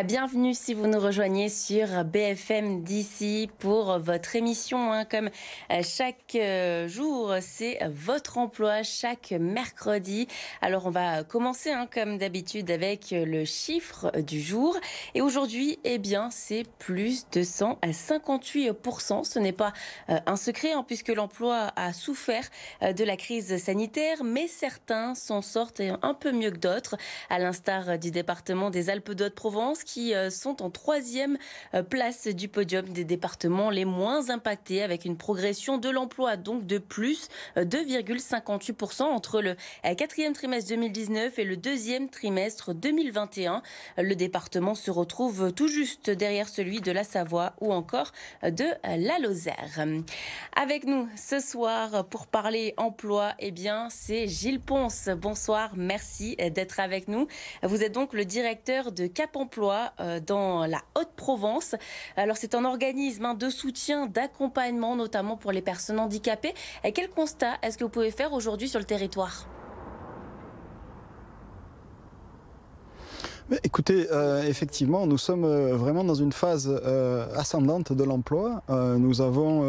Bienvenue si vous nous rejoignez sur BFM d'ici pour votre émission. Comme chaque jour, c'est votre emploi chaque mercredi. Alors on va commencer comme d'habitude avec le chiffre du jour. Et aujourd'hui, c'est plus de 158%. Ce n'est pas un secret puisque l'emploi a souffert de la crise sanitaire, mais certains s'en sortent un peu mieux que d'autres, à l'instar du département des Alpes-de-Haute-Provence qui sont en troisième place du podium des départements les moins impactés, avec une progression de l'emploi donc de plus 2,58% entre le quatrième trimestre 2019 et le deuxième trimestre 2021. Le département se retrouve tout juste derrière celui de la Savoie ou encore de la Lozère. Avec nous ce soir pour parler emploi, c'est Gilles Ponce. Bonsoir, merci d'être avec nous. Vous êtes donc le directeur de Cap Emploi dans la Haute-Provence. Alors c'est un organisme de soutien, d'accompagnement, notamment pour les personnes handicapées. Et quel constat est-ce que vous pouvez faire aujourd'hui sur le territoire ? Écoutez, effectivement, nous sommes vraiment dans une phase ascendante de l'emploi. Nous avons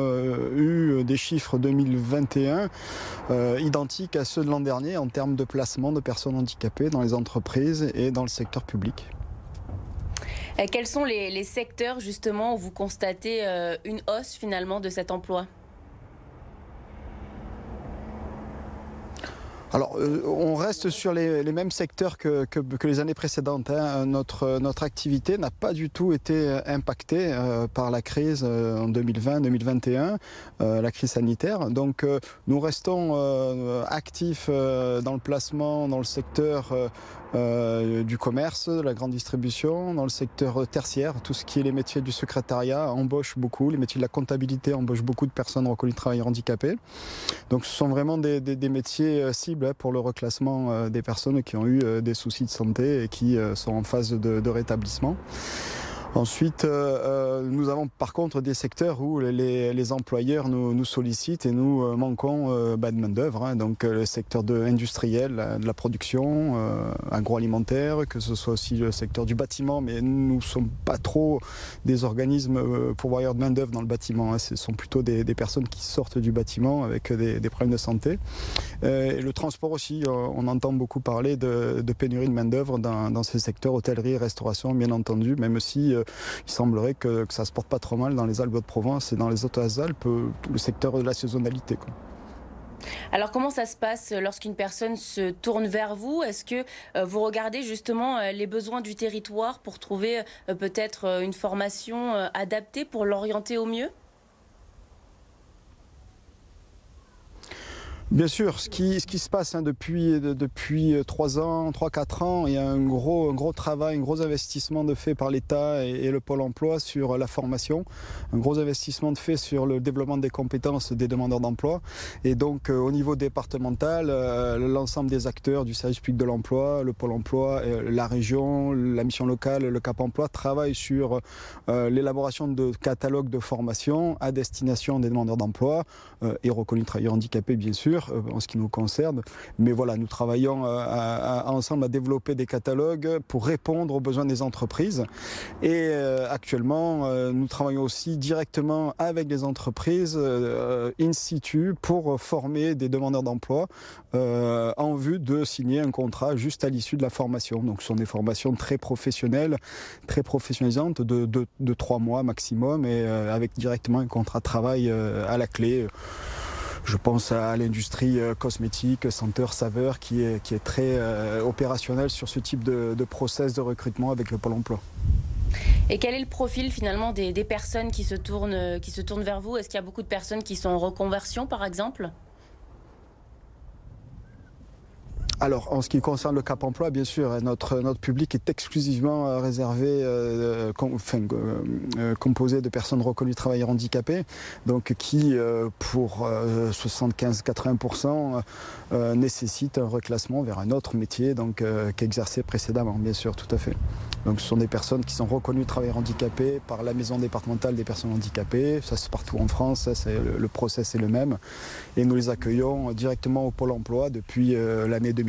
eu des chiffres 2021 identiques à ceux de l'an dernier en termes de placement de personnes handicapées dans les entreprises et dans le secteur public. Quels sont les secteurs justement où vous constatez une hausse finalement de cet emploi ? Alors, on reste sur les mêmes secteurs que les années précédentes. Notre activité n'a pas du tout été impactée par la crise en 2020-2021, la crise sanitaire. Donc, nous restons actifs dans le placement, dans le secteur du commerce, de la grande distribution, dans le secteur tertiaire. Tout ce qui est les métiers du secrétariat embauchent beaucoup. Les métiers de la comptabilité embauchent beaucoup de personnes reconnues travailleurs handicapés. Donc, ce sont vraiment des métiers cibles pour le reclassement des personnes qui ont eu des soucis de santé et qui sont en phase de rétablissement. Ensuite, nous avons par contre des secteurs où les employeurs nous sollicitent et nous manquons de main-d'œuvre. Donc le secteur industriel, de la production, agroalimentaire, que ce soit aussi le secteur du bâtiment, mais nous ne sommes pas trop des organismes pourvoyeurs de main-d'œuvre dans le bâtiment. Ce sont plutôt des personnes qui sortent du bâtiment avec des problèmes de santé. Et le transport aussi, on entend beaucoup parler de pénurie de main-d'œuvre dans ces secteurs, hôtellerie, restauration, bien entendu, même si il semblerait que ça se porte pas trop mal dans les Alpes-de-Provence et dans les Hautes-Alpes, le secteur de la saisonnalité, quoi. Alors comment ça se passe lorsqu'une personne se tourne vers vous ? Est-ce que vous regardez justement les besoins du territoire pour trouver peut-être une formation adaptée pour l'orienter au mieux ? Bien sûr, ce qui se passe depuis 3-4 ans, il y a un gros travail, un gros investissement de fait par l'État et le Pôle emploi sur la formation, un gros investissement de fait sur le développement des compétences des demandeurs d'emploi. Et donc au niveau départemental, l'ensemble des acteurs du service public de l'emploi, le Pôle emploi, la région, la mission locale, le Cap emploi travaillent sur l'élaboration de catalogues de formation à destination des demandeurs d'emploi et reconnus travailleurs handicapés bien sûr, en ce qui nous concerne. Mais voilà, nous travaillons ensemble à développer des catalogues pour répondre aux besoins des entreprises. Et actuellement, nous travaillons aussi directement avec les entreprises in situ pour former des demandeurs d'emploi en vue de signer un contrat juste à l'issue de la formation. Donc ce sont des formations très professionnelles, très professionnalisantes de 3 mois maximum et avec directement un contrat de travail à la clé. Je pense à l'industrie cosmétique, senteur, saveur qui est très opérationnelle sur ce type de process de recrutement avec le Pôle emploi. Et quel est le profil finalement des personnes qui se tournent vers vous ? Est-ce qu'il y a beaucoup de personnes qui sont en reconversion par exemple ? Alors, en ce qui concerne le Cap emploi, bien sûr, notre public est exclusivement réservé, composé de personnes reconnues travailleurs handicapés, donc qui, pour 75-80%, nécessitent un reclassement vers un autre métier qu'exerçaient précédemment, bien sûr, tout à fait. Donc, ce sont des personnes qui sont reconnues travailleurs handicapés par la maison départementale des personnes handicapées. Ça, c'est partout en France, le process est le même. Et nous les accueillons directement au Pôle emploi depuis l'année 2020.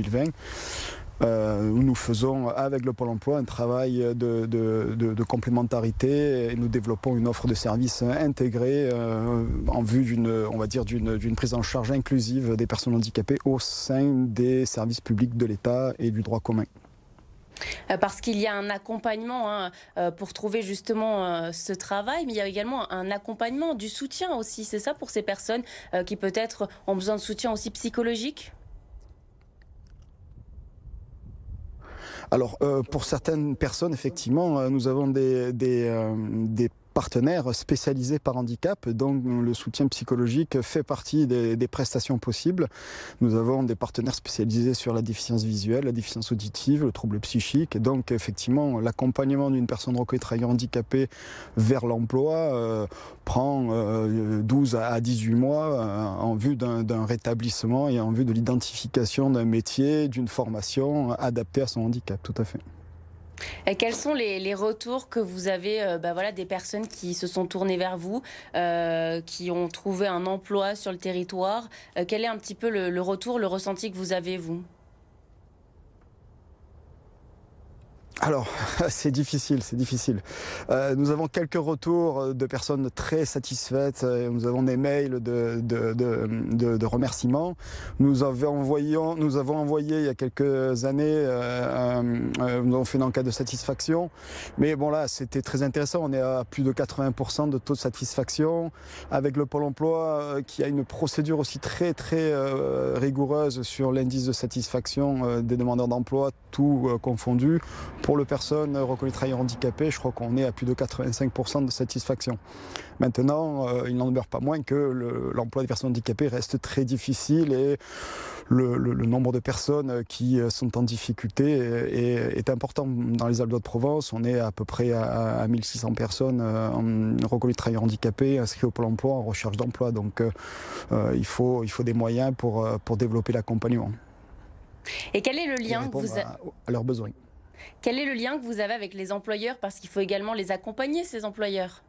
Nous faisons avec le Pôle emploi un travail de complémentarité et nous développons une offre de services intégrée en vue d'une prise en charge inclusive des personnes handicapées au sein des services publics de l'État et du droit commun. Parce qu'il y a un accompagnement pour trouver justement ce travail, mais il y a également un accompagnement, du soutien aussi, c'est ça pour ces personnes qui peut-être ont besoin de soutien aussi psychologique? Alors, pour certaines personnes, effectivement, nous avons des partenaires spécialisés par handicap, donc le soutien psychologique fait partie des prestations possibles. Nous avons des partenaires spécialisés sur la déficience visuelle, la déficience auditive, le trouble psychique, et donc effectivement l'accompagnement d'une personne reconnaître travailleur handicapé vers l'emploi prend 12 à 18 mois en vue d'un rétablissement et en vue de l'identification d'un métier, d'une formation adaptée à son handicap, tout à fait. Et quels sont les retours que vous avez des personnes qui se sont tournées vers vous, qui ont trouvé un emploi sur le territoire? Quel est un petit peu le retour, le ressenti que vous avez, vous? Alors, c'est difficile, c'est difficile. Nous avons quelques retours de personnes très satisfaites. Nous avons des mails de remerciements. Nous avons envoyé il y a quelques années, nous avons fait une enquête de satisfaction. Mais bon là, c'était très intéressant. On est à plus de 80% de taux de satisfaction. Avec le Pôle emploi qui a une procédure aussi très rigoureuse sur l'indice de satisfaction des demandeurs d'emploi, tout confondu. Pour les personnes reconnues travailleurs handicapés, je crois qu'on est à plus de 85% de satisfaction. Maintenant, il n'en demeure pas moins que l'emploi des personnes handicapées reste très difficile et le nombre de personnes qui sont en difficulté est important. Dans les Alpes-de-Haute-Provence, on est à peu près à 1600 personnes reconnues travailleurs handicapés inscrits au Pôle emploi en recherche d'emploi. Donc il faut des moyens pour développer l'accompagnement. Et quel est le lien que à leurs besoins. Quel est le lien que vous avez avec les employeurs? Parce qu'il faut également les accompagner, ces employeurs.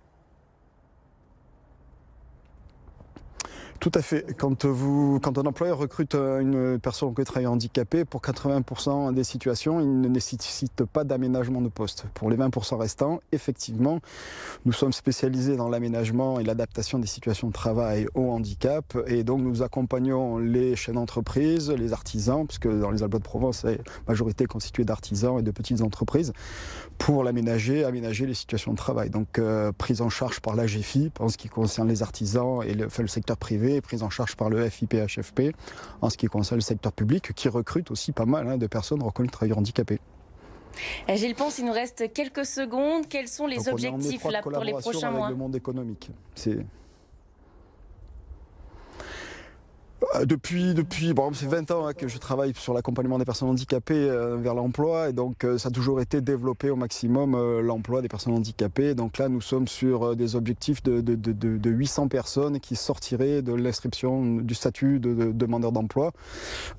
Tout à fait. Quand un employeur recrute une personne qui travaille handicapée, pour 80% des situations, il ne nécessite pas d'aménagement de poste. Pour les 20% restants, effectivement, nous sommes spécialisés dans l'aménagement et l'adaptation des situations de travail au handicap. Et donc, nous accompagnons les chefs d'entreprise, les artisans, puisque dans les Alpes-de-Provence, c'est majorité constituée d'artisans et de petites entreprises, pour aménager les situations de travail. Donc, prise en charge par l'AGFIP en ce qui concerne les artisans et le secteur privé, prise en charge par le FIPHFP en ce qui concerne le secteur public, qui recrute aussi pas mal de personnes reconnues travailleurs handicapés. Gilles Ponce, il nous reste quelques secondes. Quels sont les objectifs là, pour les prochains mois? Avec le monde économique. Depuis c'est 20 ans que je travaille sur l'accompagnement des personnes handicapées vers l'emploi et donc ça a toujours été développer au maximum l'emploi des personnes handicapées. Donc là, nous sommes sur des objectifs de 800 personnes qui sortiraient de l'inscription du statut de demandeur d'emploi.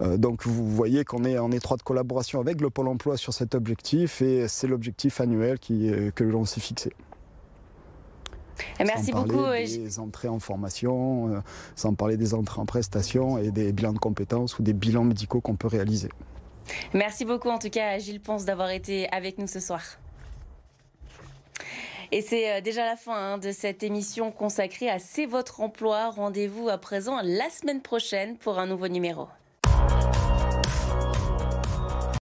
Donc vous voyez qu'on est en étroite collaboration avec le Pôle emploi sur cet objectif et c'est l'objectif annuel que l'on s'est fixé. Merci beaucoup. Sans parler des entrées en formation, sans parler des entrées en prestations et des bilans de compétences ou des bilans médicaux qu'on peut réaliser. Merci beaucoup en tout cas à Gilles Ponce d'avoir été avec nous ce soir. Et c'est déjà la fin de cette émission consacrée à C'est votre emploi. Rendez-vous à présent la semaine prochaine pour un nouveau numéro.